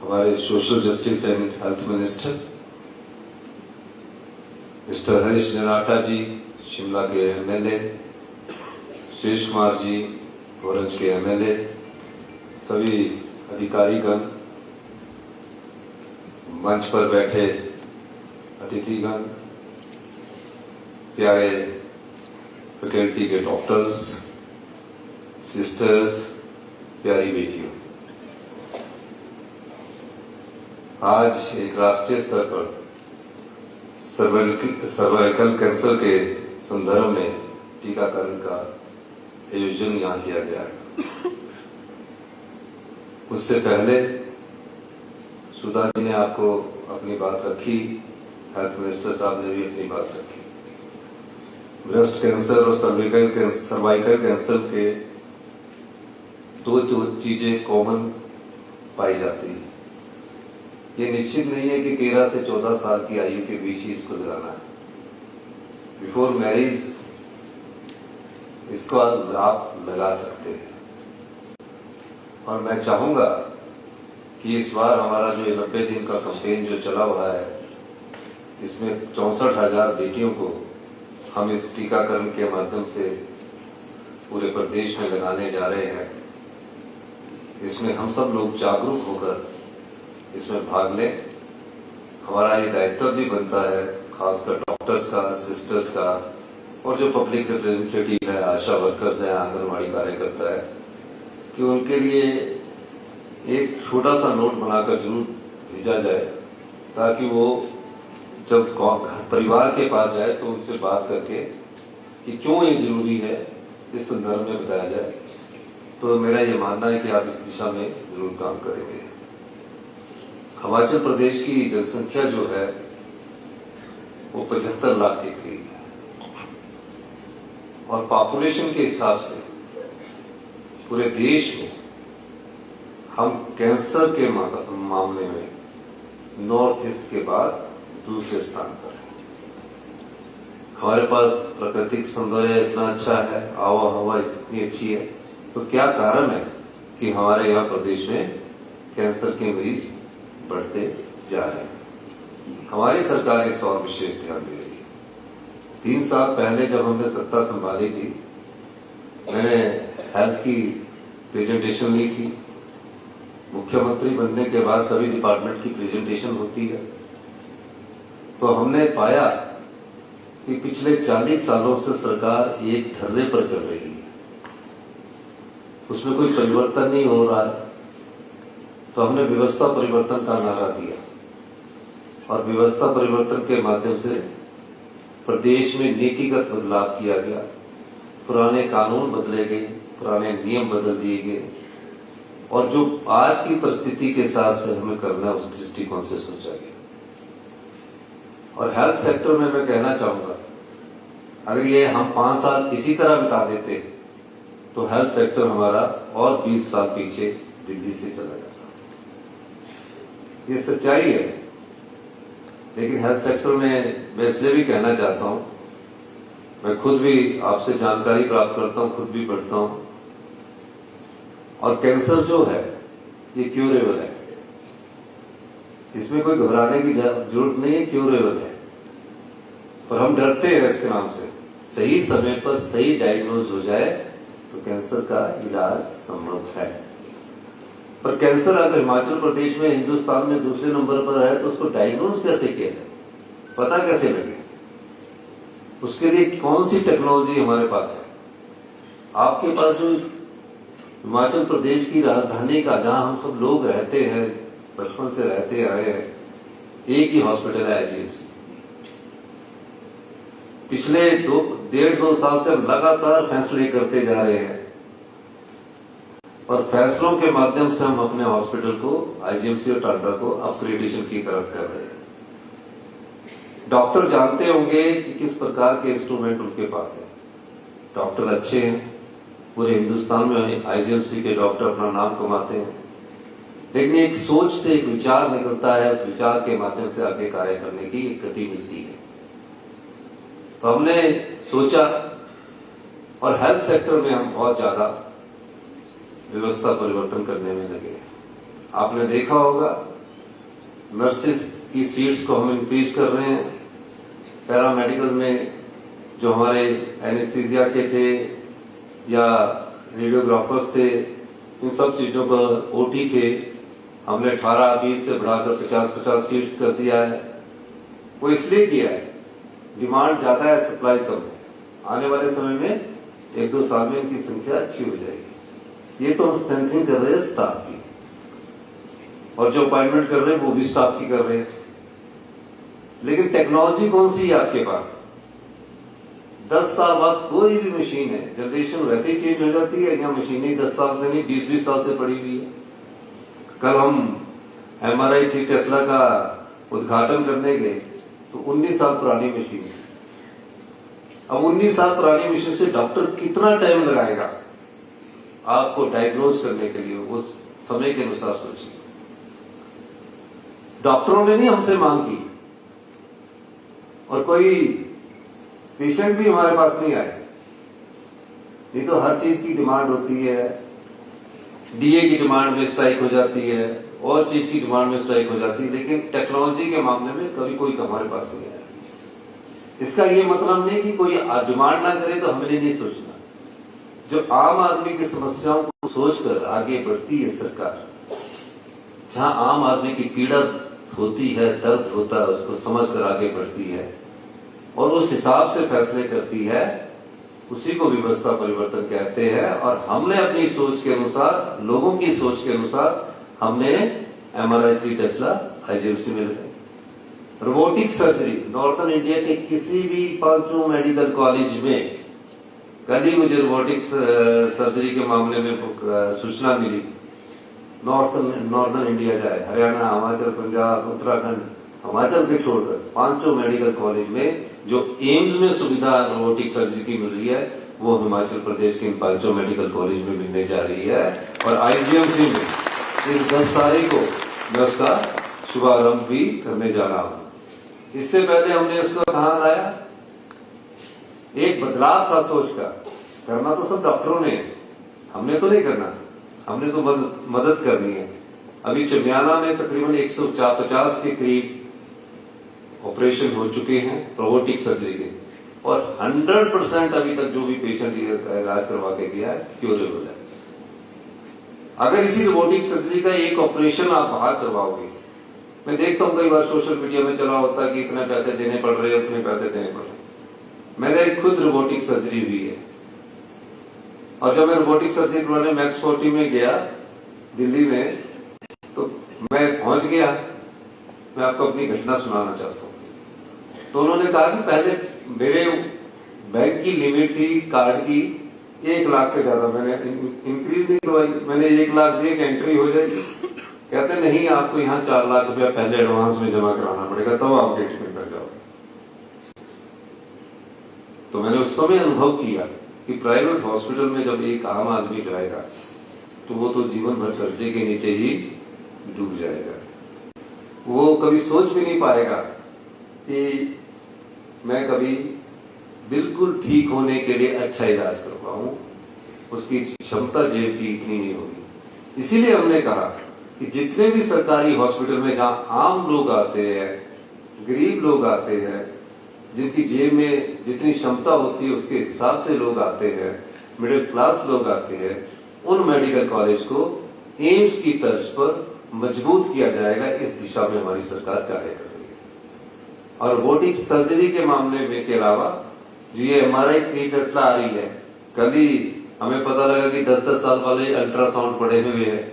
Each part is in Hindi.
हमारे social justice and health minister mister Harish Janata ji, Shimla के एमएलए, सुरेश कुमार जी, गोरंज के एमएलए, सभी अधिकारीगण, मंच पर बैठे अतिथिगण, प्यारे फैकल्टी के डॉक्टर्स, सिस्टर्स, प्यारी बेटियों, आज एक राष्ट्रीय स्तर पर सर्वाइकल कैंसर के संदर्भ में टीकाकरण का आयोजन यहां किया गया है। उससे पहले सुधा जी ने आपको अपनी बात रखी, हेल्थ मिनिस्टर साहब ने भी अपनी बात रखी। ब्रेस्ट कैंसर और सर्वाइकल कैंसर के दो चीजें कॉमन पाई जाती है। ये निश्चित नहीं है कि 13 से 14 साल की आयु के बीच ही इसको लगाना है। बिफोर मैरिज इसको आप लगा सकते हैं। और मैं चाहूंगा कि इस बार हमारा जो 90 दिन का कैंपेन जो चला हुआ है, इसमें 64,000 बेटियों को हम इस टीकाकरण के माध्यम से पूरे प्रदेश में लगाने जा रहे हैं। इसमें हम सब लोग जागरूक होकर इसमें भाग लें। हमारा ये दायित्व भी बनता है, खासकर डॉक्टर्स का, सिस्टर्स का, और जो पब्लिक रिप्रेजेंटेटिव है, आशा वर्कर्स है, आंगनबाड़ी कार्यकर्ता है, कि उनके लिए एक छोटा सा नोट बनाकर जरूर भेजा जाए, ताकि वो जब परिवार के पास जाए तो उनसे बात करके कि क्यों ये जरूरी है इस संदर्भ में बताया जाए। तो मेरा ये मानना है कि आप इस दिशा में जरूर काम करेंगे। हिमाचल प्रदेश की जनसंख्या जो है वो 75 लाख के करीब है, और पॉपुलेशन के हिसाब से पूरे देश में हम कैंसर के मामले में नॉर्थ ईस्ट के बाद दूसरे स्थान पर है। हमारे पास प्राकृतिक सौंदर्य इतना अच्छा है, आवा हवा इतनी अच्छी है, तो क्या कारण है कि हमारे यहाँ प्रदेश में कैंसर के मरीज बढ़ते जा रहे हैं? हमारी सरकार इस और विशेष ध्यान दे रही है। 3 साल पहले जब हमने सत्ता संभाली थी, मैंने हेल्थ की प्रेजेंटेशन ली थी। मुख्यमंत्री बनने के बाद सभी डिपार्टमेंट की प्रेजेंटेशन होती है, तो हमने पाया कि पिछले 40 सालों से सरकार एक ढर्रे पर चल रही है, उसमें कोई परिवर्तन नहीं हो रहा है। तो हमने व्यवस्था परिवर्तन का नारा दिया, और व्यवस्था परिवर्तन के माध्यम से प्रदेश में नीतिगत बदलाव किया गया। पुराने कानून बदले गए, पुराने नियम बदल दिए गए, और जो आज की परिस्थिति के साथ से हमें करना है उस दृष्टिकोण से सोचा गया। और हेल्थ सेक्टर में मैं कहना चाहूंगा, अगर ये हम 5 साल इसी तरह बिता देते तो हेल्थ सेक्टर हमारा और 20 साल पीछे दिल्ली से चला जाता। ये सच्चाई है। लेकिन हेल्थ सेक्टर में मैं इसलिए भी कहना चाहता हूं, मैं खुद भी आपसे जानकारी प्राप्त करता हूं, खुद भी पढ़ता हूं, और कैंसर जो है ये क्यूरेबल है, इसमें कोई घबराने की जरूरत नहीं है, क्यूरेबल है। पर हम डरते हैं इसके नाम से। सही समय पर सही डायग्नोज हो जाए तो कैंसर का इलाज संभव है। पर कैंसर अगर हिमाचल प्रदेश में, हिंदुस्तान में दूसरे नंबर पर है, तो उसको डायग्नोज कैसे किया जाए, पता कैसे लगे? उसके लिए कौन सी टेक्नोलॉजी हमारे पास है? आपके पास जो हिमाचल प्रदेश की राजधानी का, जहां हम सब लोग रहते हैं, बचपन से रहते आए हैं, एक ही हॉस्पिटल है आईजीएमसी। पिछले 1.5-2 साल से हम लगातार फैसले करते जा रहे हैं, और फैसलों के माध्यम से हम अपने हॉस्पिटल को, आईजीएमसी और टाटा को अपग्रेडेशन की तरफ कर रहे हैं। डॉक्टर जानते होंगे कि किस प्रकार के इंस्ट्रूमेंट उनके पास है। डॉक्टर अच्छे हैं, पूरे हिंदुस्तान में आईजीएमसी के डॉक्टर अपना नाम कमाते हैं, लेकिन एक सोच से एक विचार निकलता है, उस विचार के माध्यम से आगे कार्य करने की एक गति मिलती है। तो हमने सोचा, और हेल्थ सेक्टर में हम बहुत ज्यादा व्यवस्था परिवर्तन करने में लगे। आपने देखा होगा नर्सिस की सीट्स को हम इंक्रीज कर रहे हैं। पैरामेडिकल में जो हमारे एनेस्थीसिया के थे या रेडियोग्राफर्स थे, इन सब चीजों का ओटी थे, हमने 18-20 से बढ़ाकर 50-50 सीट्स कर दिया है। वो इसलिए किया है, डिमांड ज्यादा है, सप्लाई कम है। आने वाले समय में 1-2 साल में इनकी संख्या अच्छी हो जाएगी। ये तो हम स्ट्रेंथनिंग कर रहे हैं स्टाफ की, और जो अपॉइंटमेंट कर रहे हैं वो भी स्टाफ की कर रहे हैं। लेकिन टेक्नोलॉजी कौन सी है आपके पास? 10 साल बाद कोई भी मशीन है, जनरेशन वैसे ही चेंज हो जाती है, या मशीनें 10 साल से नहीं 20-20 साल से पड़ी हुई है। कल हम MRI थी टेस्ला का उद्घाटन करने गए तो 19 साल पुरानी मशीन है। अब 19 साल पुरानी मशीन से डॉक्टर कितना टाइम लगाएगा आपको डायग्नोज करने के लिए? उस समय के अनुसार सोचिए। डॉक्टरों ने नहीं हमसे मांग की, और कोई पेशेंट भी हमारे पास नहीं आए। नहीं तो हर चीज की डिमांड होती है, डीए की डिमांड में स्ट्राइक हो जाती है, और चीज की डिमांड में स्ट्राइक हो जाती है, लेकिन टेक्नोलॉजी के मामले में कभी कोई हमारे पास नहीं आया। इसका ये मतलब नहीं कि कोई डिमांड ना करे तो हमें नहीं सोचना। जो आम आदमी की समस्याओं को सोचकर आगे बढ़ती है सरकार, जहां आम आदमी की पीड़ा होती है, दर्द होता है, उसको समझकर आगे बढ़ती है और उस हिसाब से फैसले करती है, उसी को व्यवस्था परिवर्तन कहते हैं। और हमने अपनी सोच के अनुसार, लोगों की सोच के अनुसार, हमने MRI थी टेस्ला IGMC में लगाई। रोबोटिक सर्जरी नॉर्थन इंडिया के किसी भी 5 मेडिकल कॉलेज में, कल ही मुझे रोबोटिक्स सर्जरी के मामले में सूचना मिली। नॉर्दर्न इंडिया जाए, हरियाणा, हिमाचल, पंजाब, उत्तराखंड, हिमाचल के छोड़कर 5 मेडिकल कॉलेज में जो एम्स में सुविधा रोबोटिक सर्जरी की मिल रही है, वो हिमाचल प्रदेश के इन 5 मेडिकल कॉलेज में मिलने जा रही है। और IGMC में इस 10 तारीख को मैं उसका शुभारंभ भी करने जा रहा हूं। इससे पहले हमने इसको कहां लाया? एक बदलाव था सोच का। करना तो सब डॉक्टरों ने, हमने तो नहीं करना, हमने तो मदद करनी है। अभी चमियाना में तकरीबन 150 के करीब ऑपरेशन हो चुके हैं रोबोटिक सर्जरी के, और 100% अभी तक जो भी पेशेंट इलाज करवा के गया है क्यूरेबल है। अगर इसी रोबोटिक सर्जरी का एक ऑपरेशन आप बाहर करवाओगे, मैं देखता हूं कई बार सोशल मीडिया में चला होता है कि इतने पैसे देने पड़ रहे हैं, उतने पैसे देने पड़ रहे हैं। मैंने खुद रोबोटिक सर्जरी हुई है, और जब मैं रोबोटिक सर्जरी करवाने मैक्स 40 में गया दिल्ली में, तो मैं पहुंच गया। मैं आपको अपनी घटना सुनाना चाहता हूं। तो उन्होंने कहा कि पहले मेरे बैंक की लिमिट थी कार्ड की 1 लाख से ज्यादा, मैंने इंक्रीज नहीं करवाई। मैंने 1 लाख दिए कि एंट्री हो जाएगी। कहते नहीं, आपको यहाँ 4 लाख रुपया पहले एडवांस में जमा कराना पड़ेगा, तब आप ट्रीटमेंट कर जाओगे। तो मैंने उस समय अनुभव किया कि प्राइवेट हॉस्पिटल में जब एक आम आदमी जाएगा तो वो तो जीवन भर कर्जे के नीचे ही डूब जाएगा। वो कभी सोच भी नहीं पाएगा कि मैं कभी बिल्कुल ठीक होने के लिए अच्छा इलाज कर पाऊं। उसकी क्षमता जेब की इतनी नहीं होगी। इसीलिए हमने कहा कि जितने भी सरकारी हॉस्पिटल में जहां आम लोग आते हैं, गरीब लोग आते हैं, जिनकी जेब में जितनी क्षमता होती है उसके हिसाब से लोग आते हैं, मिडिल क्लास लोग आते हैं, उन मेडिकल कॉलेज को एम्स की तर्ज पर मजबूत किया जाएगा। इस दिशा में हमारी सरकार कार्य कर रही है। और रोबोटिक सर्जरी के मामले में के अलावा जो ये MRI थी टेस्ला आ रही है, कल ही हमें पता लगा कि 10-10 साल वाले अल्ट्रासाउंड पड़े हुए हैं।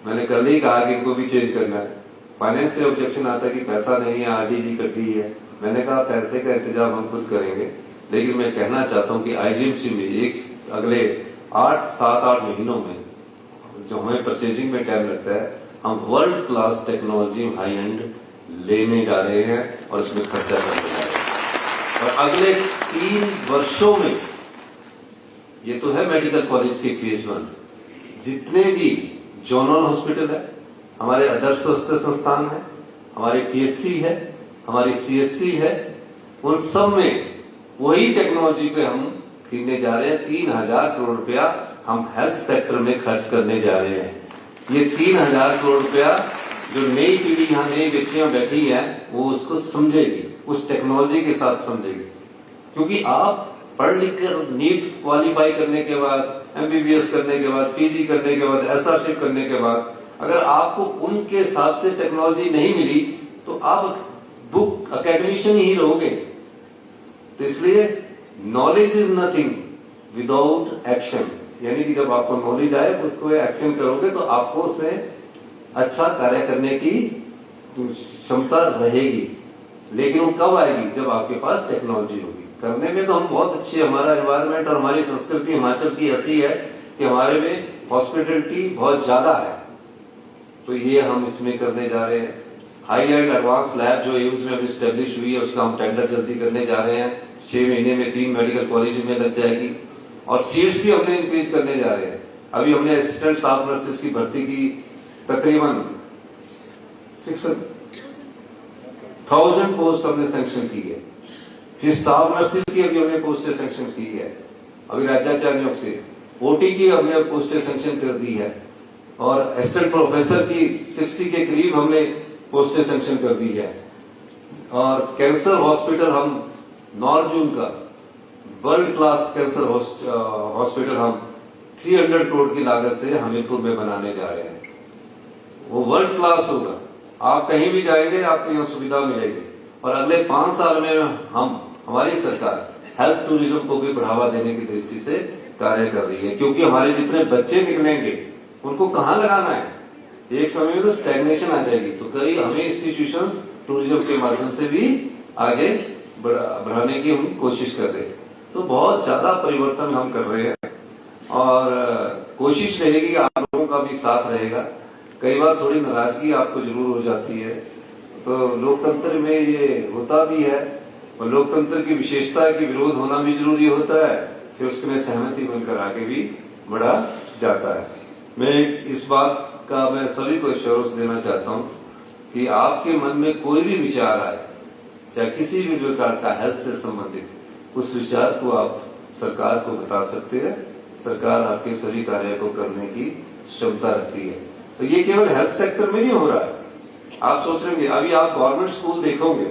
मैंने कल ही कहा कि इनको भी चेंज करना है। फाइनेंस से ऑब्जेक्शन आता है कि पैसा नहीं है, RDG कटी है। मैंने कहा पैसे का इंतजाम हम खुद करेंगे, लेकिन मैं कहना चाहता हूं कि IGMC में अगले 7-8 महीनों में जो हमें परचेजिंग में टाइम लगता है, हम world class technology high and लेने जा रहे हैं और इसमें खर्चा करने जा रहे हैं। और अगले 3 वर्षों में, ये तो है मेडिकल कॉलेज के फेज 1, जितने भी जोनल हॉस्पिटल है, हमारे आदर्श स्वास्थ्य संस्थान है, हमारे PSC है, हमारी CSC है, उन सब में वही टेक्नोलॉजी पे हम खरीदने जा रहे हैं। 3000 करोड़ रुपया हम हेल्थ सेक्टर में खर्च करने जा रहे हैं। ये 3000 करोड़ रुपया जो नई पीढ़ी यहाँ नई बच्चियां बैठी है वो उसको समझेगी, उस टेक्नोलॉजी के साथ समझेगी। क्योंकि आप पढ़ लिख कर नीट क्वालिफाई करने के बाद, एमबीबीएस करने के बाद, पीजी करने के बाद, एसआरशिप करने के बाद अगर आपको उनके हिसाब से टेक्नोलॉजी नहीं मिली तो आप बुक अकेडमिशियन ही रहोगे। तो इसलिए knowledge is nothing without action, यानी कि जब आपको नॉलेज आए उसको एक्शन करोगे तो आपको उसमें अच्छा कार्य करने की क्षमता रहेगी। लेकिन वो कब आएगी? जब आपके पास टेक्नोलॉजी होगी। करने में तो हम बहुत अच्छे, हमारा एनवायरमेंट और हमारी संस्कृति हिमाचल की ऐसी है कि हमारे में हॉस्पिटलिटी बहुत ज्यादा है। तो ये हम इसमें करने जा रहे हैं। हाई एंड एडवांस लैब जो एम्स में अभी स्टेब्लिश हुई है उसका हम टेंडर जल्दी करने जा रहे हैं। 6 महीने में 3 मेडिकल कॉलेज में लग जाएगी और सीट्स भी हमने इंक्रीज करने जा रहे हैं। अभी हमने असिस्टेंट स्टाफ नर्सेस की भर्ती की तकरीबन 6,000 पोस्ट हमने सैंक्शन की है। फिर स्टाफ नर्सेस की अभी हमने पोस्टें सैंक्शन की है। अभी राज्याचार्यों से ओटी की हमने पोस्टें सैंक्शन कर दी है और असिस्टेंट प्रोफेसर की 60 के करीब हमने पोस्टें सैंक्शन कर दी है। और कैंसर हॉस्पिटल हम नॉर्जून का वर्ल्ड क्लास कैंसर हॉस्पिटल हम 300 करोड़ की लागत से हमीरपुर में बनाने जा रहे हैं। वो वर्ल्ड क्लास होगा, आप कहीं भी जाएंगे आपको यहाँ सुविधा मिलेगी। और अगले 5 साल में हमारी सरकार हेल्थ टूरिज्म को भी बढ़ावा देने की दृष्टि से कार्य कर रही है। क्योंकि हमारे जितने बच्चे निकलेंगे उनको कहाँ लगाना है? एक समय में तो स्टैग्नेशन आ जाएगी। तो कई हमें इंस्टीट्यूशंस टूरिज्म के माध्यम से भी आगे बढ़ाने की हम कोशिश कर रहे हैं। तो बहुत ज्यादा परिवर्तन हम कर रहे हैं और कोशिश रहेगी कि आप लोगों का भी साथ रहेगा। कई बार थोड़ी नाराजगी आपको जरूर हो जाती है, तो लोकतंत्र में ये होता भी है और लोकतंत्र की विशेषता है कि विरोध होना भी जरूरी होता है, फिर उसमें सहमति बनकर आगे भी बढ़ा जाता है। मैं इस बात का मैं सभी को एश्योरेंस देना चाहता हूं कि आपके मन में कोई भी विचार आए, चाहे किसी भी प्रकार का हेल्थ से संबंधित, उस विचार को आप सरकार को बता सकते हैं। सरकार आपके सभी कार्य को करने की क्षमता रखती है। तो ये केवल हेल्थ सेक्टर में नहीं हो रहा है। आप सोच रहे हैं, अभी आप गवर्नमेंट स्कूल देखोगे,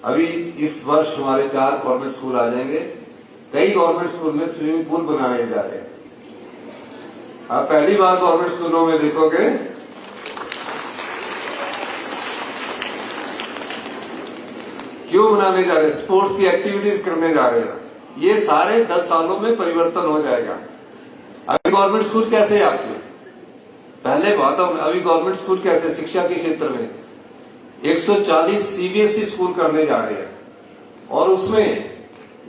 अभी इस वर्ष हमारे 4 गवर्नमेंट स्कूल आ जाएंगे। कई गवर्नमेंट स्कूल में स्विमिंग पूल बनाए जा रहे हैं। आप पहली बार गवर्नमेंट स्कूलों में देखोगे क्यों बनाने जा रहे हैं? स्पोर्ट्स की एक्टिविटीज करने जा रहे हैं। ये सारे 10 सालों में परिवर्तन हो जाएगा। अभी गवर्नमेंट स्कूल कैसे है आपके? पहले बात अभी गवर्नमेंट स्कूल कैसे शिक्षा के क्षेत्र में 140 सीबीएसई स्कूल करने जा रहे हैं और उसमें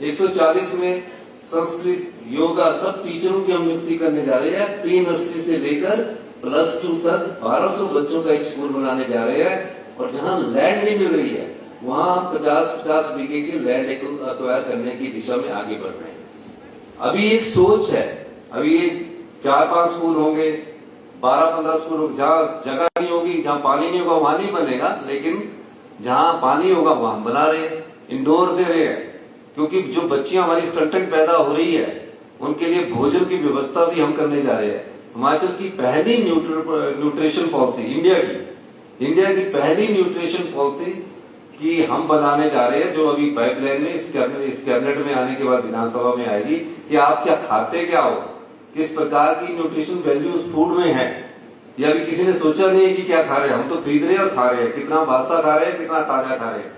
140 में संस्कृत, योगा सब टीचरों की हम नियुक्ति करने जा रहे हैं। प्री नर्सरी से लेकर +2 तक 1200 बच्चों का स्कूल बनाने जा रहे हैं। और जहां लैंड नहीं मिल रही है वहां 50-50 बीघे की लैंड एक्वायर करने की दिशा में आगे बढ़ रहे हैं। अभी एक सोच है, अभी 4-5 स्कूल होंगे, 12-15 स्कूल होंगे। जहां जगह नहीं होगी, जहां पानी नहीं होगा वहां नहीं बनेगा, लेकिन जहां पानी होगा वहां बना रहे हैं, इंडोर दे रहे हैं। क्योंकि जो बच्चियां हमारी स्टंटेड पैदा हो रही है उनके लिए भोजन की व्यवस्था भी हम करने जा रहे हैं। हिमाचल की पहली न्यूट्रिशन पॉलिसी, इंडिया की पहली न्यूट्रिशन पॉलिसी की हम बनाने जा रहे हैं, जो अभी पाइपलाइन में इस कैबिनेट में आने के बाद विधानसभा में आएगी कि आप क्या खाते क्या हो, किस प्रकार की न्यूट्रिशन वैल्यू उस फूड में है। ये अभी किसी ने सोचा नहीं है कि क्या खा रहे हैं, हम तो खरीद रहे हैं और खा रहे हैं, कितना बासा खा रहे हैं, कितना ताजा खा रहे हैं।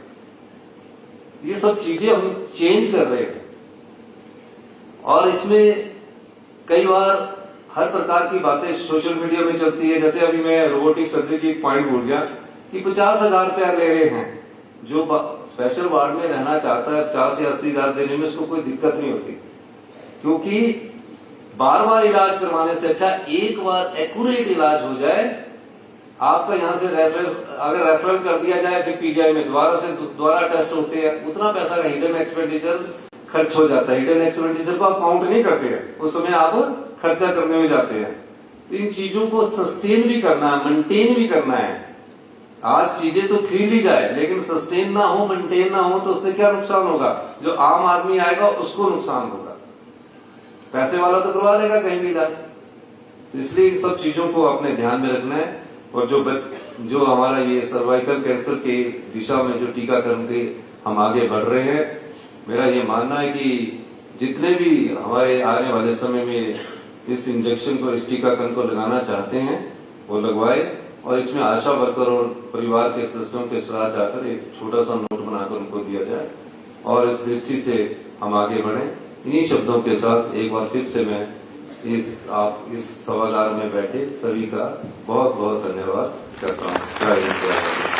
ये सब चीजें हम चेंज कर रहे हैं और इसमें कई बार हर प्रकार की बातें सोशल मीडिया में चलती है। जैसे अभी मैं रोबोटिक सर्जरी की पॉइंट भूल गया कि 50,000 रुपया ले रहे हैं। जो स्पेशल वार्ड में रहना चाहता है 50 से 80,000 देने में उसको कोई दिक्कत नहीं होती, क्योंकि बार-बार इलाज करवाने से अच्छा एक बार एक्यूरेट इलाज हो जाए। आपका यहां से अगर रेफरल कर दिया जाए फिर पीजीआई में दोबारा टेस्ट होते हैं, उतना पैसा का हिडन एक्सपेंडिचर खर्च हो जाता है। हिडन एक्सपेंडिचर को आप काउंट नहीं करते हैं, उस समय आप खर्चा करने में जाते हैं। तो इन चीजों को सस्टेन भी करना है, मेंटेन भी करना है। आज चीजें तो खरीद ली जाए लेकिन सस्टेन ना हो, मेंटेन ना हो तो उससे क्या नुकसान होगा? जो आम आदमी आएगा उसको नुकसान होगा। पैसे वाला तो करवा लेगा कहीं भी इलाज। इसलिए इन सब चीजों को अपने ध्यान में रखना है। और जो हमारा ये सर्वाइकल कैंसर के दिशा में जो टीकाकरण के हम आगे बढ़ रहे हैं, मेरा ये मानना है कि जितने भी हमारे आने वाले समय में इस इंजेक्शन को, इस टीकाकरण को लगाना चाहते हैं वो लगवाए, और इसमें आशा वर्कर और परिवार के सदस्यों के साथ जाकर एक छोटा सा नोट बनाकर उनको दिया जाए और इस दृष्टि से हम आगे बढ़ें। इन्हीं शब्दों के साथ एक बार फिर से मैं आप इस सभागार में बैठे सभी का बहुत बहुत धन्यवाद करता हूँ।